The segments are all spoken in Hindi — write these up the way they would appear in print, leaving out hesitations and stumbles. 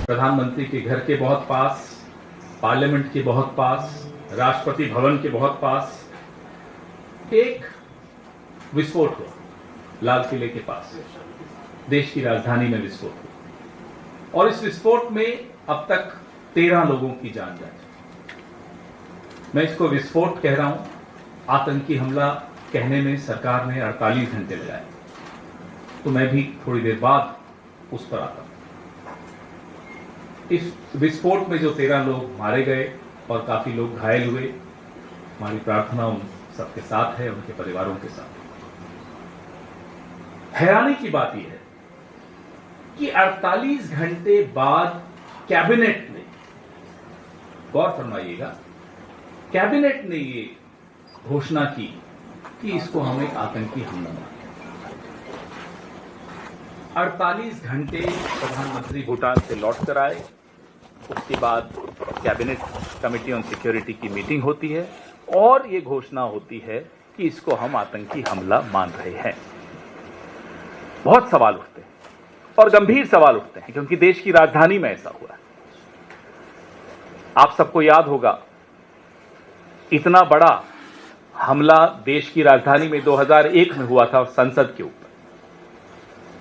प्रधानमंत्री के घर के बहुत पास, पार्लियामेंट के बहुत पास, राष्ट्रपति भवन के बहुत पास एक विस्फोट हुआ। लाल किले के पास देश की राजधानी में विस्फोट हुआ और इस विस्फोट में अब तक 13 लोगों की जान जा चुकी। मैं इसको विस्फोट कह रहा हूं, आतंकी हमला कहने में सरकार ने 48 घंटे लगाए, तो मैं भी थोड़ी देर बाद उस पर आता हूं। इस विस्फोट में जो 13 लोग मारे गए और काफी लोग घायल हुए, हमारी प्रार्थना उन सबके साथ है, उनके परिवारों के साथ। हैरानी की बात यह है कि 48 घंटे बाद कैबिनेट ने, गौर फरमाइएगा, कैबिनेट ने ये घोषणा की कि इसको हम एक आतंकी हमला मानते हैं। 48 घंटे प्रधानमंत्री भूटान से लौट कर आए, उसके बाद कैबिनेट कमेटी ऑन सिक्योरिटी की मीटिंग होती है और ये घोषणा होती है कि इसको हम आतंकी हमला मान रहे हैं। बहुत सवाल उठते हैं और गंभीर सवाल उठते हैं, क्योंकि देश की राजधानी में ऐसा हुआ है। आप सबको याद होगा, इतना बड़ा हमला देश की राजधानी में 2001 में हुआ था, संसद के ऊपर।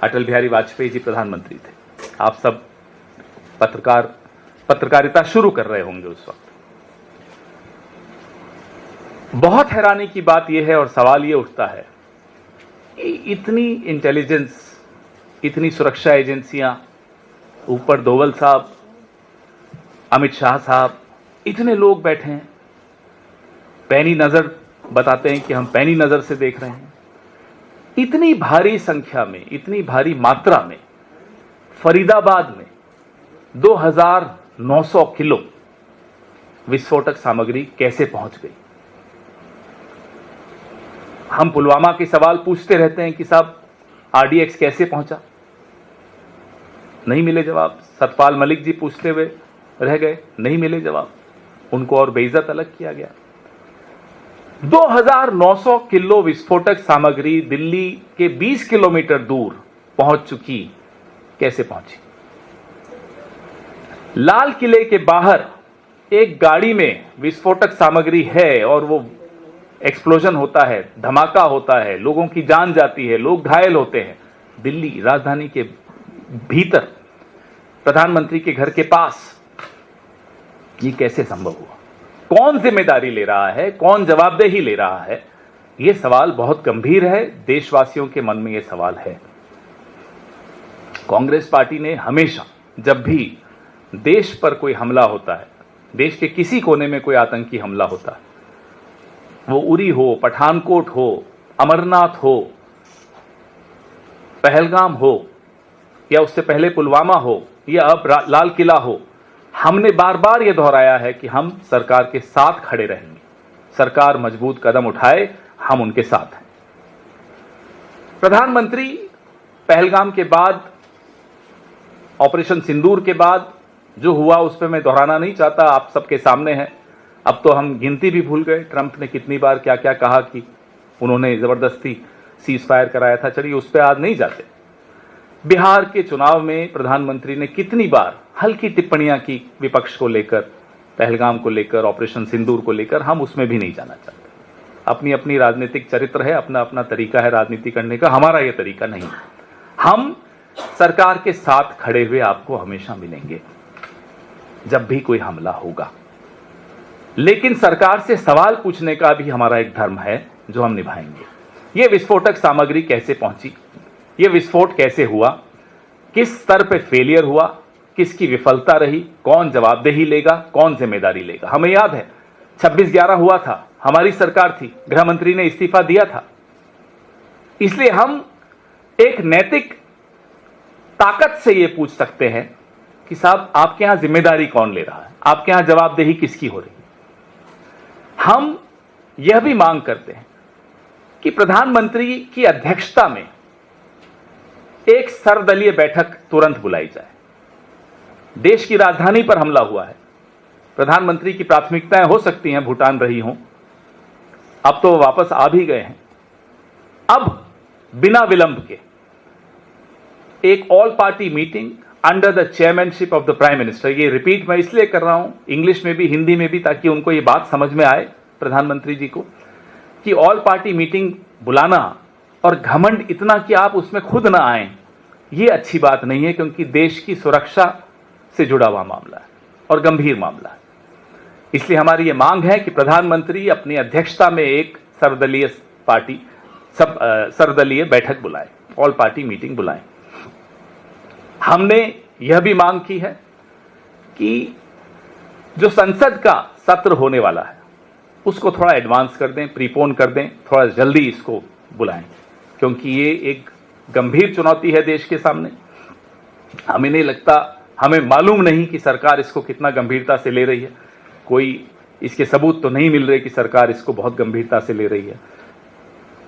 अटल बिहारी वाजपेयी जी प्रधानमंत्री थे। आप सब पत्रकारिता शुरू कर रहे होंगे उस वक्त। बहुत हैरानी की बात यह है और सवाल यह उठता है, इतनी इंटेलिजेंस, इतनी सुरक्षा एजेंसियां, ऊपर डोवल साहब, अमित शाह साहब, इतने लोग बैठे हैं, पैनी नजर बताते हैं कि हम पैनी नजर से देख रहे हैं। इतनी भारी संख्या में, इतनी भारी मात्रा में फरीदाबाद में 2900 किलो विस्फोटक सामग्री कैसे पहुंच गई? हम पुलवामा के सवाल पूछते रहते हैं कि साहब आरडीएक्स कैसे पहुंचा, नहीं मिले जवाब। सतपाल मलिक जी पूछते हुए रह गए, नहीं मिले जवाब, उनको और बेइज्जत अलग किया गया। 2900 किलो विस्फोटक सामग्री दिल्ली के 20 किलोमीटर दूर पहुंच चुकी, कैसे पहुंची? लाल किले के बाहर एक गाड़ी में विस्फोटक सामग्री है और वो एक्सप्लोजन होता है, धमाका होता है, लोगों की जान जाती है, लोग घायल होते हैं। दिल्ली राजधानी के भीतर, प्रधानमंत्री के घर के पास, ये कैसे संभव हुआ? कौन जिम्मेदारी ले रहा है, कौन जवाबदेही ले रहा है? यह सवाल बहुत गंभीर है। देशवासियों के मन में यह सवाल है। कांग्रेस पार्टी ने हमेशा, जब भी देश पर कोई हमला होता है, देश के किसी कोने में कोई आतंकी हमला होता है, वो उरी हो, पठानकोट हो, अमरनाथ हो, पहलगाम हो, या उससे पहले पुलवामा हो, या अब लाल किला हो, हमने बार बार यह दोहराया है कि हम सरकार के साथ खड़े रहेंगे। सरकार मजबूत कदम उठाए, हम उनके साथ हैं। प्रधानमंत्री पहलगाम के बाद, ऑपरेशन सिंदूर के बाद जो हुआ, उस पर मैं दोहराना नहीं चाहता, आप सबके सामने है। अब तो हम गिनती भी भूल गए, ट्रंप ने कितनी बार क्या क्या कहा कि उन्होंने जबरदस्ती सीज फायर कराया था। चलिए उस पर आज नहीं जाते। बिहार के चुनाव में प्रधानमंत्री ने कितनी बार हल्की टिप्पणियां की विपक्ष को लेकर, पहलगाम को लेकर, ऑपरेशन सिंदूर को लेकर, हम उसमें भी नहीं जाना चाहते। अपनी अपनी राजनीतिक चरित्र है, अपना अपना तरीका है राजनीति करने का, हमारा यह तरीका नहीं। हम सरकार के साथ खड़े हुए आपको हमेशा मिलेंगे जब भी कोई हमला होगा, लेकिन सरकार से सवाल पूछने का भी हमारा एक धर्म है जो हम निभाएंगे। यह विस्फोटक सामग्री कैसे पहुंची, यह विस्फोट कैसे हुआ, किस स्तर पर फेलियर हुआ, किसकी विफलता रही, कौन जवाबदेही लेगा, कौन जिम्मेदारी लेगा? हमें याद है 26/11 हुआ था, हमारी सरकार थी, गृह मंत्री ने इस्तीफा दिया था। इसलिए हम एक नैतिक ताकत से यह पूछ सकते हैं कि साहब आपके यहां जिम्मेदारी कौन ले रहा है, आपके यहां जवाबदेही किसकी हो रही है? हम यह भी मांग करते हैं कि प्रधानमंत्री की अध्यक्षता में एक सर्वदलीय बैठक तुरंत बुलाई जाए। देश की राजधानी पर हमला हुआ है, प्रधानमंत्री की प्राथमिकताएं हो सकती हैं भूटान रही हों, अब तो वापस आ भी गए हैं। अब बिना विलंब के एक all party meeting under the chairmanship of the prime minister. ये रिपीट मैं इसलिए कर रहा हूं, इंग्लिश में भी हिंदी में भी, ताकि उनको ये बात समझ में आए प्रधानमंत्री जी को, कि ऑल पार्टी मीटिंग बुलाना और घमंड इतना कि आप उसमें खुद ना आए, ये अच्छी बात नहीं है, क्योंकि देश की सुरक्षा से जुड़ा हुआ मामला है और गंभीर मामला है। इसलिए हमारी ये मांग है कि प्रधानमंत्री अपनी अध्यक्षता में एक सर्वदलीय बैठक बुलाए, ऑल पार्टी मीटिंग बुलाएं। हमने यह भी मांग की है कि जो संसद का सत्र होने वाला है उसको थोड़ा एडवांस कर दें, प्रीपोन कर दें, थोड़ा जल्दी इसको बुलाएं, क्योंकि ये एक गंभीर चुनौती है देश के सामने। हमें नहीं लगता, हमें मालूम नहीं कि सरकार इसको कितना गंभीरता से ले रही है। कोई इसके सबूत तो नहीं मिल रहे कि सरकार इसको बहुत गंभीरता से ले रही है।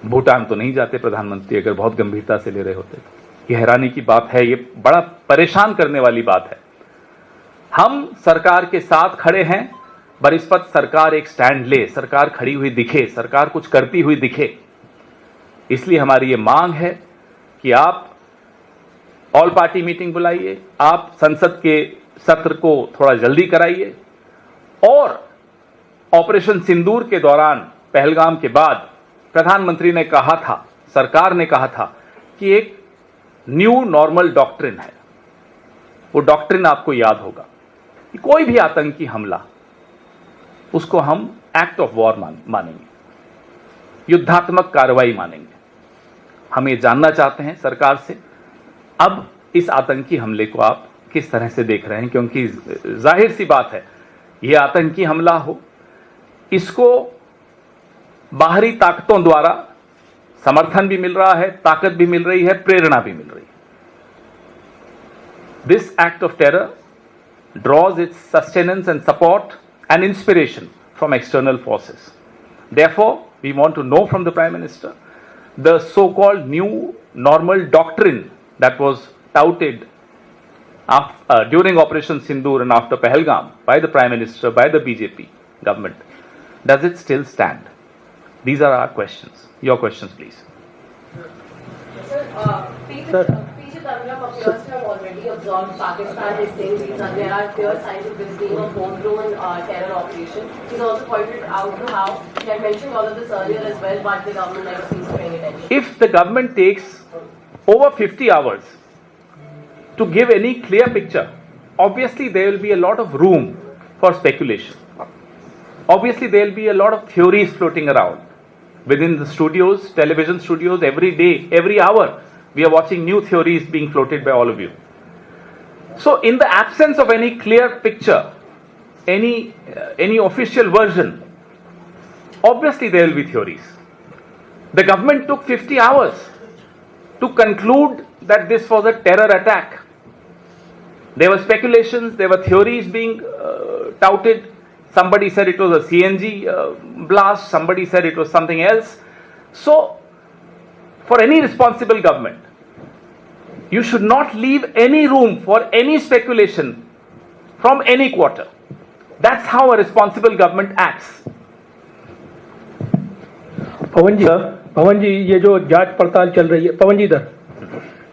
भूटान तो नहीं जाते प्रधानमंत्री अगर बहुत गंभीरता से ले रहे होते। ये हैरानी की बात है, ये बड़ा परेशान करने वाली बात है। हम सरकार के साथ खड़े हैं, बनिस्पत सरकार एक स्टैंड ले, सरकार खड़ी हुई दिखे, सरकार कुछ करती हुई दिखे। इसलिए हमारी ये मांग है कि आप ऑल पार्टी मीटिंग बुलाइए, आप संसद के सत्र को थोड़ा जल्दी कराइए, और ऑपरेशन सिंदूर के दौरान पहलगाम के बाद प्रधानमंत्री ने कहा था, सरकार ने कहा था कि एक न्यू नॉर्मल डॉक्ट्रिन है। वो डॉक्ट्रिन आपको याद होगा कि कोई भी आतंकी हमला उसको हम एक्ट ऑफ वॉर मानेंगे, युद्धात्मक कार्रवाई मानेंगे। हम ये जानना चाहते हैं सरकार से, अब इस आतंकी हमले को आप किस तरह से देख रहे हैं, क्योंकि जाहिर सी बात है यह आतंकी हमला हो, इसको बाहरी ताकतों द्वारा समर्थन भी मिल रहा है, ताकत भी मिल रही है, प्रेरणा भी मिल रही है। This act of terror draws its sustenance and support and inspiration from external forces. Therefore, we want to know from the Prime Minister the so-called new normal doctrine that was touted during Operation Sindoor and after Pahalgam by the Prime Minister, by the BJP government. Does it still stand? These are our questions. Your questions, please. Sir, Tangram appears to have already absorbed Pakistan is saying and there are clear signs of this being a homegrown terror operation. He's also pointed out to how he had mentioned all of this earlier as well, but the government never seems to pay attention. If the government takes over 50 hours to give any clear picture, obviously there will be a lot of room for speculation. Obviously there will be a lot of theories floating around within the studios, television studios. Every day, every hour, we are watching new theories being floated by all of you. So in the absence of any clear picture, any official version, obviously there will be theories. The government took 50 hours to conclude that this was a terror attack. There were speculations, there were theories being touted. Somebody said it was a CNG blast, somebody said it was something else. So, for any responsible government, you should not leave any room for any speculation from any quarter. That's how a responsible government acts. पवन जी, ये जो जांच पड़ताल चल रही है, पवन जी इधर,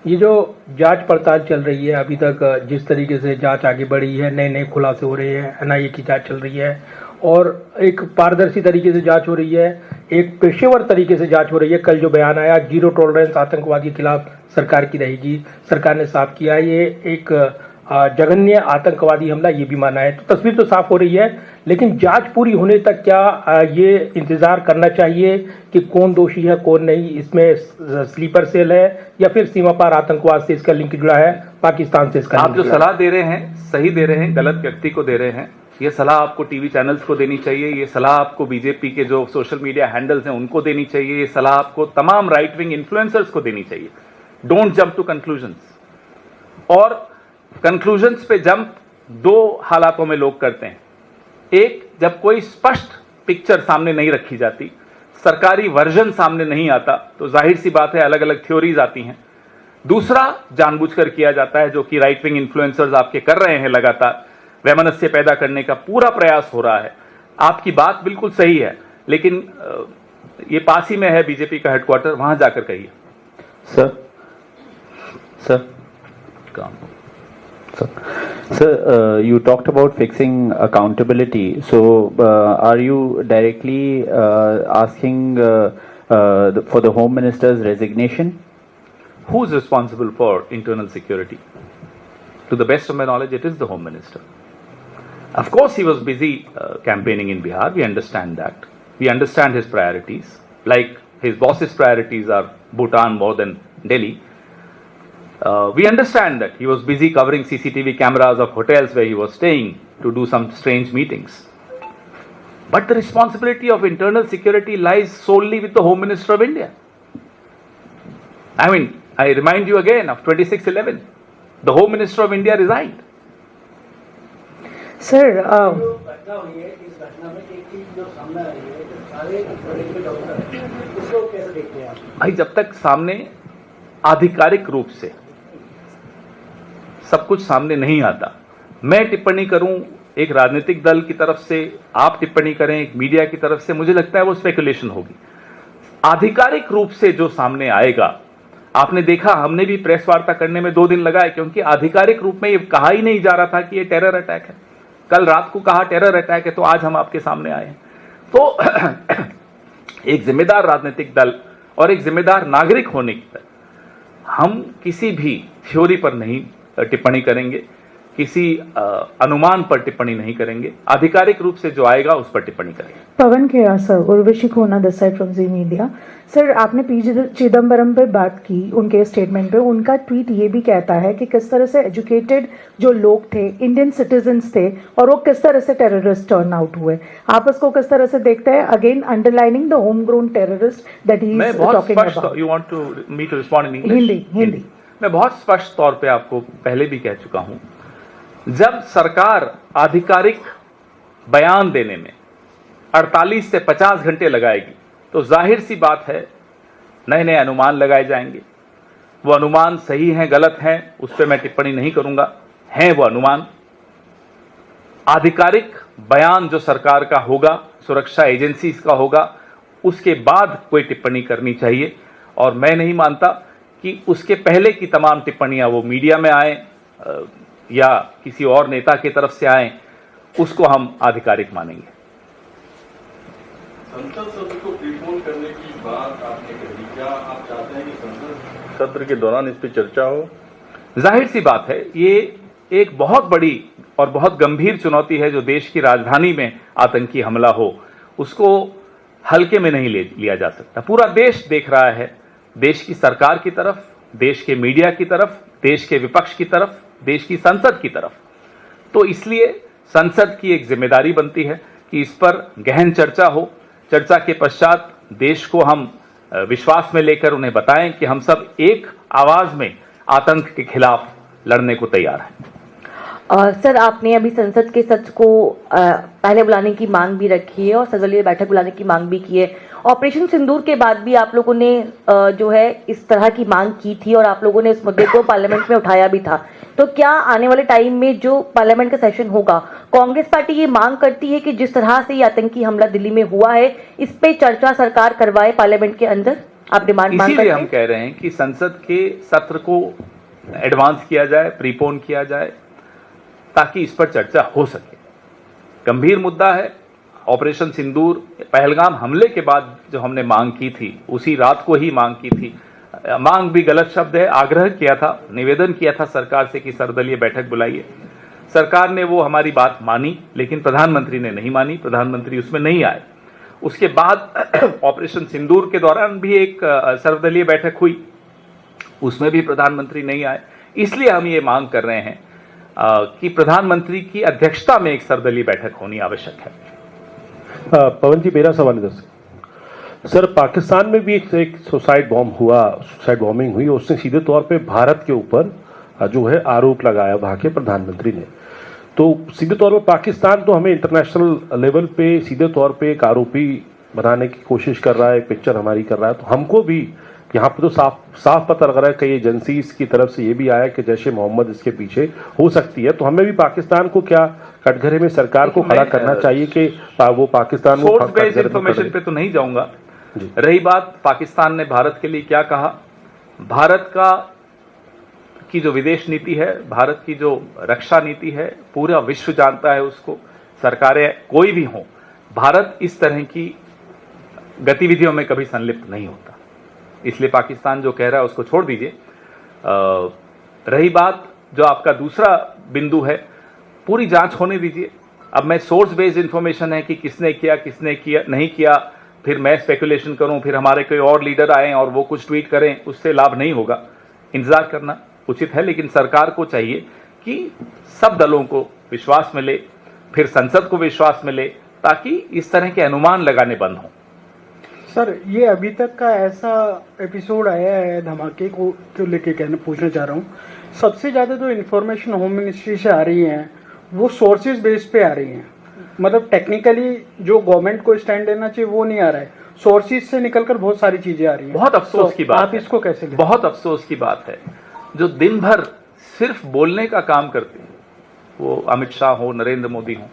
ये जो जांच पड़ताल चल रही है, अभी तक जिस तरीके से जांच आगे बढ़ी है, नए नए खुलासे हो रहे हैं, एनआईए की जांच चल रही है और एक पारदर्शी तरीके से जांच हो रही है, एक पेशेवर तरीके से जांच हो रही है। कल जो बयान आया, जीरो टॉलरेंस आतंकवाद के खिलाफ सरकार की रहेगी, सरकार ने साफ किया ये एक जघन्य आतंकवादी हमला, ये भी माना है। तो तस्वीर तो साफ हो रही है, लेकिन जांच पूरी होने तक क्या ये इंतजार करना चाहिए कि कौन दोषी है कौन नहीं, इसमें स्लीपर सेल है या फिर सीमा पार आतंकवाद से इसका लिंक जुड़ा है, पाकिस्तान से इसका? आप जो सलाह दे रहे हैं सही दे रहे हैं, गलत व्यक्ति को दे रहे हैं। ये सलाह आपको टीवी चैनल्स को देनी चाहिए, ये सलाह आपको बीजेपी के जो सोशल मीडिया हैंडल्स हैं उनको देनी चाहिए, ये सलाह आपको तमाम राइट विंग इन्फ्लुएंसर्स को देनी चाहिए। Don't jump to conclusions. और कंक्लूजन्स पे जंप दो हालातों में लोग करते हैं। एक, जब कोई स्पष्ट पिक्चर सामने नहीं रखी जाती, सरकारी वर्जन सामने नहीं आता, तो जाहिर सी बात है अलग अलग थ्योरीज आती हैं। दूसरा, जानबूझकर किया जाता है, जो कि राइट विंग इन्फ्लुएंसर्स आपके कर रहे हैं, लगातार वैमनस्य पैदा करने का पूरा प्रयास हो रहा है। आपकी बात बिल्कुल सही है, लेकिन ये पास ही में है बीजेपी का हेडक्वार्टर, वहां जाकर कहिए। सर काम Sir, you talked about fixing accountability. So, are you directly asking for the Home Minister's resignation? Who is responsible for internal security? To the best of my knowledge, it is the Home Minister. Of course, he was busy campaigning in Bihar. We understand that. We understand his priorities. Like his boss's priorities are Bhutan more than Delhi. We understand that he was busy covering CCTV cameras of hotels where he was staying to do some strange meetings. But the responsibility of internal security lies solely with the Home Minister of India. I mean, I remind you again of 26/11. The Home Minister of India resigned. Sir घटना हुई है, इस घटना में एक चीज जो सामने आई है कि सारे बड़े डॉक्टर हैं, उसको कैसे देखते हैं आप? भाई, जब तक सामने आधिकारिक रूप से सब कुछ सामने नहीं आता, मैं टिप्पणी करूं एक राजनीतिक दल की तरफ से, आप टिप्पणी करें एक मीडिया की तरफ से, मुझे लगता है वो स्पेकुलेशन होगी। आधिकारिक रूप से जो सामने आएगा, आपने देखा हमने भी प्रेस वार्ता करने में 2 दिन लगाए, क्योंकि आधिकारिक रूप में ये कहा ही नहीं जा रहा था कि ये टेरर अटैक है। कल रात को कहा टेरर अटैक है, तो आज हम आपके सामने आए हैं। तो एक जिम्मेदार राजनीतिक दल और एक जिम्मेदार नागरिक होने की तरह हम किसी भी थ्योरी पर नहीं टिप्पणी करेंगे, किसी अनुमान पर टिप्पणी नहीं करेंगे। आधिकारिक रूप से जो आएगा उस पर टिप्पणी करेंगे। Pawan Khera sir, Urvashi Khona this side from Zee Media. Sir, आपने पी चिदम्बरम पे बात की, उनके स्टेटमेंट पे उनका ट्वीट ये भी कहता है कि किस तरह से एजुकेटेड जो लोग थे, इंडियन सिटीजन्स थे, और वो किस तरह से टेररिस्ट टर्न आउट हुए। आप उसको किस तरह से देखते हैं? Again underlining the home grown terrorist that he is talking about. You want to me to respond in English? Hindi. मैं बहुत स्पष्ट तौर पे आपको पहले भी कह चुका हूं, जब सरकार आधिकारिक बयान देने में 48 से 50 घंटे लगाएगी, तो जाहिर सी बात है नए नए अनुमान लगाए जाएंगे। वो अनुमान सही हैं गलत हैं उस पर मैं टिप्पणी नहीं करूंगा, हैं वो अनुमान। आधिकारिक बयान जो सरकार का होगा, सुरक्षा एजेंसीज का होगा, उसके बाद कोई टिप्पणी करनी चाहिए। और मैं नहीं मानता कि उसके पहले की तमाम टिप्पणियां वो मीडिया में आए या किसी और नेता की तरफ से आए, उसको हम आधिकारिक मानेंगे। संसद सत्र को प्रीपोन करने की बात आपने कही, क्या आप चाहते हैं कि संसद सत्र के दौरान इस पर चर्चा हो? जाहिर सी बात है, ये एक बहुत बड़ी और बहुत गंभीर चुनौती है। जो देश की राजधानी में आतंकी हमला हो, उसको हल्के में नहीं लिया जा सकता। पूरा देश देख रहा है, देश की सरकार की तरफ, देश के मीडिया की तरफ, देश के विपक्ष की तरफ, देश की संसद की तरफ। तो इसलिए संसद की एक जिम्मेदारी बनती है कि इस पर गहन चर्चा हो। चर्चा के पश्चात देश को हम विश्वास में लेकर उन्हें बताएं कि हम सब एक आवाज में आतंक के खिलाफ लड़ने को तैयार हैं। सर, आपने अभी संसद के सत्र को पहले बुलाने की मांग भी रखी है और सर्वदलीय बैठक बुलाने की मांग भी की है। ऑपरेशन सिंदूर के बाद भी आप लोगों ने जो है इस तरह की मांग की थी और आप लोगों ने इस मुद्दे को पार्लियामेंट में उठाया भी था। तो क्या आने वाले टाइम में जो पार्लियामेंट का सेशन होगा, कांग्रेस पार्टी ये मांग करती है कि जिस तरह से ये आतंकी हमला दिल्ली में हुआ है, इस पे चर्चा सरकार करवाए पार्लियामेंट के अंदर? आप डिमांड मांग करते हैं? हम कह रहे हैं कि संसद के सत्र को एडवांस किया जाए, प्रीपोन किया जाए, ताकि इस पर चर्चा हो सके। गंभीर मुद्दा है। ऑपरेशन सिंदूर, पहलगाम हमले के बाद जो हमने मांग की थी, उसी रात को ही मांग की थी। मांग भी गलत शब्द है, आग्रह किया था, निवेदन किया था सरकार से कि सर्वदलीय बैठक बुलाइए। सरकार ने वो हमारी बात मानी, लेकिन प्रधानमंत्री ने नहीं मानी, प्रधानमंत्री उसमें नहीं आए। उसके बाद ऑपरेशन सिंदूर के दौरान भी एक सर्वदलीय बैठक हुई, उसमें भी प्रधानमंत्री नहीं आए। इसलिए हम ये मांग कर रहे हैं कि प्रधानमंत्री की अध्यक्षता में एक सर्वदलीय बैठक होनी आवश्यक है। पवन जी, मेरा सवाल है सर, पाकिस्तान में भी एक सुसाइड बॉम्बिंग हुई, उसने सीधे तौर पे भारत के ऊपर जो है आरोप लगाया वहां के प्रधानमंत्री ने। तो सीधे तौर पे पाकिस्तान तो हमें इंटरनेशनल लेवल पे सीधे तौर पे एक आरोपी बनाने की कोशिश कर रहा है, पिक्चर हमारी कर रहा है। तो हमको भी यहाँ पे तो साफ पता लग रहा है, कई एजेंसीज की तरफ से ये भी आया कि जैश ए मोहम्मद इसके पीछे हो सकती है। तो हमें भी पाकिस्तान को क्या कटघरे में सरकार को खड़ा करना चाहिए कि वो पाकिस्तान सोर्स बेस्ड इंफॉर्मेशन पे तो नहीं जाऊंगा। रही बात पाकिस्तान ने भारत के लिए क्या कहा, भारत का की जो विदेश नीति है, भारत की जो रक्षा नीति है, पूरा विश्व जानता है उसको। सरकारें कोई भी हों, भारत इस तरह की गतिविधियों में कभी संलिप्त नहीं होता। इसलिए पाकिस्तान जो कह रहा है उसको छोड़ दीजिए। रही बात जो आपका दूसरा बिंदु है, पूरी जांच होने दीजिए। अब मैं सोर्स बेस्ड इंफॉर्मेशन है कि किसने किया नहीं किया, फिर मैं स्पेकुलेशन करूं, फिर हमारे कोई और लीडर आए और वो कुछ ट्वीट करें, उससे लाभ नहीं होगा। इंतजार करना उचित है, लेकिन सरकार को चाहिए कि सब दलों को विश्वास मिले, फिर संसद को विश्वास मिले, ताकि इस तरह के अनुमान लगाने बंद हों। सर, ये अभी तक का ऐसा एपिसोड आया है धमाके को लेके पूछना चाह रहा हूँ। सबसे ज़्यादा जो इन्फॉर्मेशन होम मिनिस्ट्री से आ रही है वो सोर्सेज बेस पे आ रही हैं। मतलब टेक्निकली जो गवर्नमेंट को स्टैंड लेना चाहिए वो नहीं आ रहा है, सोर्सेज से निकलकर बहुत सारी चीजें आ रही हैं। बहुत अफसोस की बात आप इसको कैसे लेते हैं? बहुत अफसोस की बात है, जो दिन भर सिर्फ बोलने का काम करते हैं, वो अमित शाह हो, नरेंद्र मोदी हो,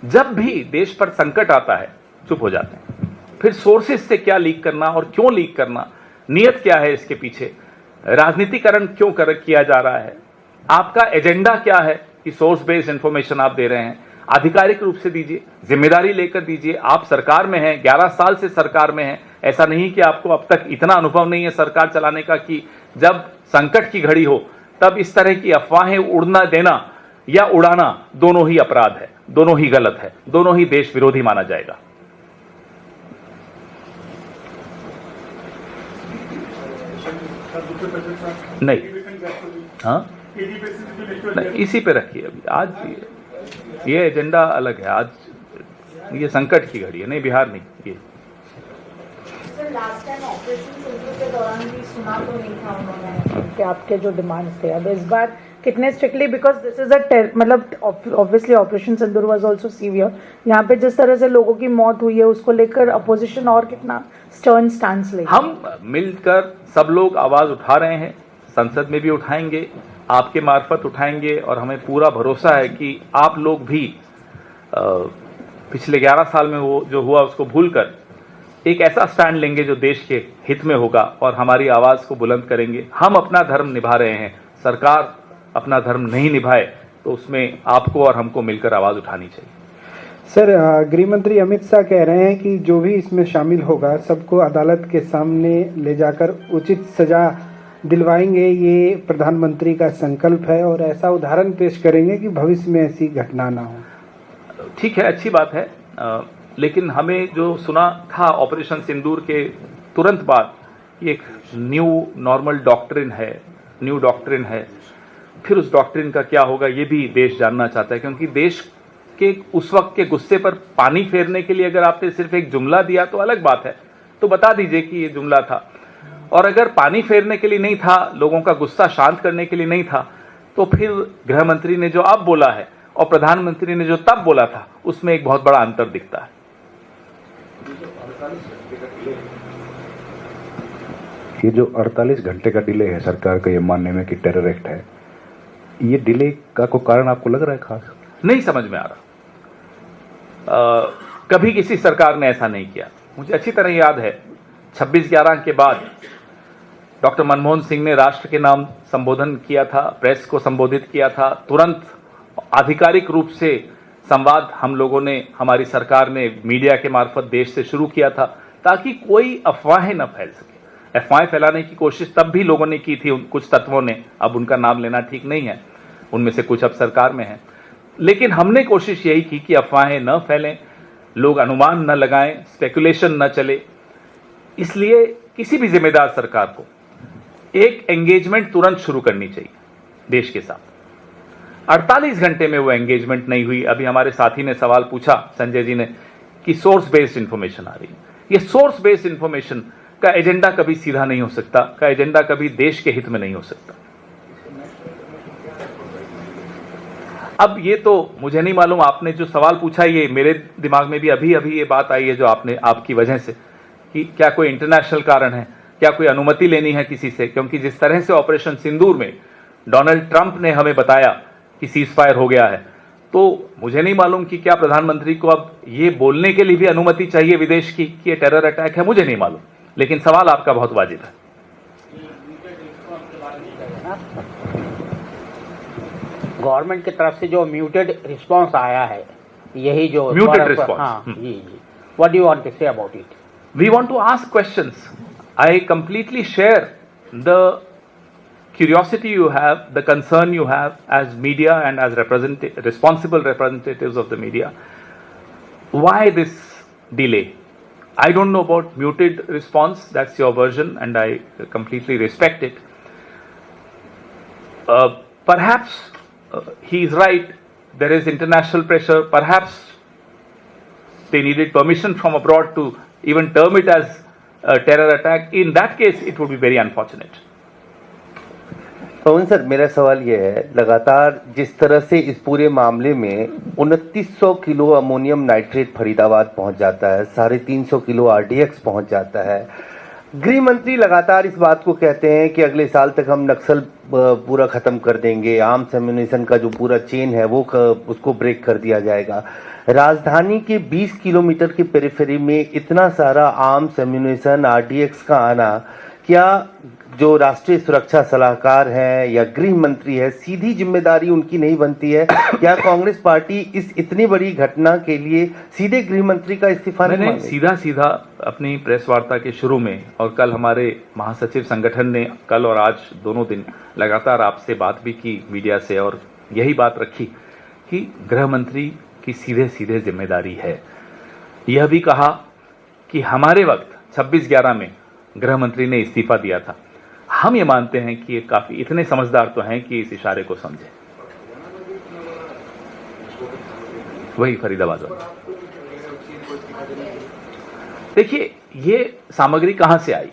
जब भी देश पर संकट आता है चुप हो जाते हैं। फिर सोर्सेज से क्या लीक करना और क्यों लीक करना, नियत क्या है इसके पीछे, राजनीतिकरण क्यों किया जा रहा है, आपका एजेंडा क्या है कि सोर्स बेस्ड इंफॉर्मेशन आप दे रहे हैं, आधिकारिक रूप से दीजिए, जिम्मेदारी लेकर दीजिए। आप सरकार में हैं, 11 साल से सरकार में हैं, ऐसा नहीं कि आपको अब तक इतना अनुभव नहीं है सरकार चलाने का कि जब संकट की घड़ी हो तब इस तरह की अफवाहें उड़ना देना या उड़ाना दोनों ही अपराध है, दोनों ही गलत है, दोनों ही देश विरोधी माना जाएगा। नहीं, हाँ नहीं, इसी पे रखिए अभी। आज ये एजेंडा अलग है, आज ये संकट की घड़ी है, नहीं बिहार नहीं ये। सर, लास्ट टाइम ऑपरेशन सिंदूर के दौरान भी सुना तो नहीं था उन्होंने कि आपके जो डिमांड्स थे, अब इस बार कितने स्ट्रिक्टली, बिकॉज दिस इज मतलब obviously operation Sindoor was also severe, यहाँ पे जिस तरह से लोगों की मौत हुई है उसको लेकर अपोजिशन और कितना स्टर्न स्टैंड लेगी? हम मिलकर सब लोग आवाज उठा रहे हैं, संसद में भी उठाएंगे, आपके मार्फत उठाएंगे, और हमें पूरा भरोसा है कि आप लोग भी पिछले 11 साल में वो जो हुआ उसको भूलकर एक ऐसा स्टैंड लेंगे जो देश के हित में होगा और हमारी आवाज को बुलंद करेंगे। हम अपना धर्म निभा रहे हैं, सरकार अपना धर्म नहीं निभाए तो उसमें आपको और हमको मिलकर आवाज उठानी चाहिए। सर, गृह मंत्री अमित शाह कह रहे हैं कि जो भी इसमें शामिल होगा सबको अदालत के सामने ले जाकर उचित सजा दिलवाएंगे, ये प्रधानमंत्री का संकल्प है और ऐसा उदाहरण पेश करेंगे कि भविष्य में ऐसी घटना ना हो। ठीक है, अच्छी बात है, लेकिन हमें जो सुना था ऑपरेशन सिंदूर के तुरंत बाद, ये एक न्यू नॉर्मल डॉक्ट्रिन है, न्यू डॉक्ट्रिन है। फिर उस डॉक्ट्रिन का क्या होगा ये भी देश जानना चाहता है, क्योंकि देश के उस वक्त के गुस्से पर पानी फेरने के लिए अगर आपने सिर्फ एक जुमला दिया तो अलग बात है, तो बता दीजिए कि ये जुमला था। और अगर पानी फेरने के लिए नहीं था, लोगों का गुस्सा शांत करने के लिए नहीं था, तो फिर गृह मंत्री ने जो अब बोला है और प्रधानमंत्री ने जो तब बोला था उसमें एक बहुत बड़ा अंतर दिखता है। ये जो 48 घंटे का डिले है सरकार का ये मानने में कि टेरर एक्ट है, ये डिले का कोई कारण आपको लग रहा है खास? नहीं समझ में आ रहा। कभी किसी सरकार ने ऐसा नहीं किया। मुझे अच्छी तरह याद है 26/11 के बाद डॉक्टर मनमोहन सिंह ने राष्ट्र के नाम संबोधन किया था, प्रेस को संबोधित किया था, तुरंत आधिकारिक रूप से संवाद हम लोगों ने, हमारी सरकार ने मीडिया के मार्फत देश से शुरू किया था ताकि कोई अफवाहें न फैल सके। अफवाहें फैलाने की कोशिश तब भी लोगों ने की थी, कुछ तत्वों ने, अब उनका नाम लेना ठीक नहीं है, उनमें से कुछ अब सरकार में है, लेकिन हमने कोशिश यही की कि अफवाहें न फैलें, लोग अनुमान न लगाएं, स्पेकुलेशन न चले। इसलिए किसी भी जिम्मेदार सरकार को एक एंगेजमेंट तुरंत शुरू करनी चाहिए देश के साथ। 48 घंटे में वो एंगेजमेंट नहीं हुई। अभी हमारे साथी ने सवाल पूछा, संजय जी ने, कि सोर्स बेस्ड इंफॉर्मेशन आ रही है। ये सोर्स बेस्ड इंफॉर्मेशन का एजेंडा कभी सीधा नहीं हो सकता, का एजेंडा कभी देश के हित में नहीं हो सकता। अब ये तो मुझे नहीं मालूम, आपने जो सवाल पूछा ये मेरे दिमाग में भी अभी ये बात आई है जो आपकी वजह से, कि क्या कोई इंटरनेशनल कारण है, क्या कोई अनुमति लेनी है किसी से, क्योंकि जिस तरह से ऑपरेशन सिंदूर में डोनाल्ड ट्रंप ने हमें बताया कि सीज फायर हो गया है, तो मुझे नहीं मालूम कि क्या प्रधानमंत्री को अब ये बोलने के लिए भी अनुमति चाहिए विदेश की कि ये टेरर अटैक है, मुझे नहीं मालूम, लेकिन सवाल आपका बहुत वाजिब है। गवर्नमेंट की तरफ से जो म्यूटेड रिस्पांस आया है, यही जो Muted response. हाँ जी जी, what do you want to say about it? We want to ask questions. I completely share the curiosity you have, the concern you have as media and as responsible representatives of the media. Why this delay? I don't know about muted response. That's your version, and I completely respect it. Perhaps he is right. There is international pressure. Perhaps they needed permission from abroad to even term it as a terror attack. In that case, it would be very unfortunate. Pawan sir, मेरा सवाल ये है, लगातार जिस तरह से इस पूरे मामले में 2900 किलो अमोनियम नाइट्रेट फरीदाबाद पहुंच जाता है, 350 किलो आरडीएक्स पहुंच जाता है, गृह मंत्री लगातार इस बात को कहते हैं कि अगले साल तक हम नक्सल पूरा खत्म कर देंगे, आर्म्स एम्यूनिशन का जो पूरा चेन है वो उसको ब्रेक कर दिया जाएगा। राजधानी के 20 किलोमीटर की पेरिफेरी में इतना सारा आर्म्स एम्यूनिशन आरडीएक्स का आना, क्या जो राष्ट्रीय सुरक्षा सलाहकार हैं या गृह मंत्री है, सीधी जिम्मेदारी उनकी नहीं बनती है? क्या कांग्रेस पार्टी इस इतनी बड़ी घटना के लिए सीधे गृह मंत्री का इस्तीफा नहीं मांगे? सीधा सीधा अपनी प्रेस वार्ता के शुरू में और कल हमारे महासचिव संगठन ने कल और आज दोनों दिन लगातार आपसे बात भी की मीडिया से, और यही बात रखी कि गृह मंत्री की सीधे सीधे जिम्मेदारी है। यह भी कहा कि हमारे वक्त 26/11 में गृह मंत्री ने इस्तीफा दिया था। हम ये मानते हैं कि ये काफी इतने समझदार तो हैं कि इस इशारे को समझे। वही फरीदाबाद वाला। देखिए, ये सामग्री कहां से आई?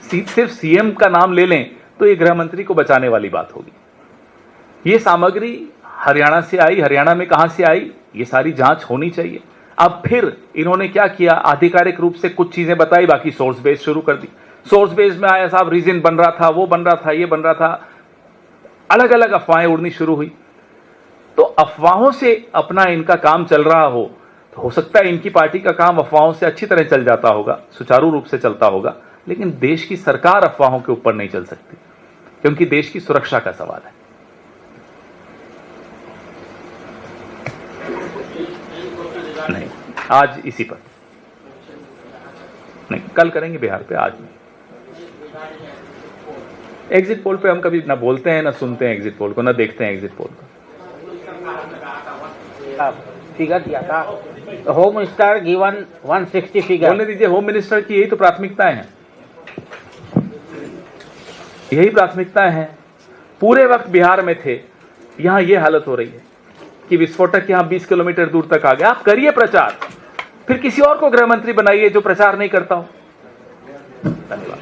सिर्फ सीएम का नाम ले लें तो ये गृह मंत्री को बचाने वाली बात होगी। ये सामग्री हरियाणा से आई, हरियाणा में कहां से आई, ये सारी जांच होनी चाहिए। अब फिर इन्होंने क्या किया, आधिकारिक रूप से कुछ चीजें बताई, बाकी सोर्स बेस शुरू कर दी। सोर्स बेस में आया साहब रीजन बन रहा था, वो बन रहा था, ये बन रहा था, अलग अलग अफवाहें उड़नी शुरू हुई। तो अफवाहों से अपना इनका काम चल रहा हो तो हो सकता है इनकी पार्टी का काम अफवाहों से अच्छी तरह चल जाता होगा, सुचारू रूप से चलता होगा, लेकिन देश की सरकार अफवाहों के ऊपर नहीं चल सकती, क्योंकि देश की सुरक्षा का सवाल है। नहीं, आज इसी पर नहीं, कल करेंगे बिहार पे, आज नहीं। एग्जिट पोल पे हम कभी ना बोलते हैं, ना सुनते हैं एग्जिट पोल को, ना देखते हैं एग्जिट पोल को। फिगर दिया था, होम मिनिस्टर गिवन 160 फिगर। बोलने दीजिए, होम मिनिस्टर की यही तो प्राथमिकताएं हैं, यही प्राथमिकताएं हैं। पूरे वक्त बिहार में थे, यहां ये हालत हो रही है कि विस्फोटक यहां 20 किलोमीटर दूर तक आ गया। आप करिए प्रचार, फिर किसी और को गृह मंत्री बनाइए जो प्रचार नहीं करता हो। धन्यवाद।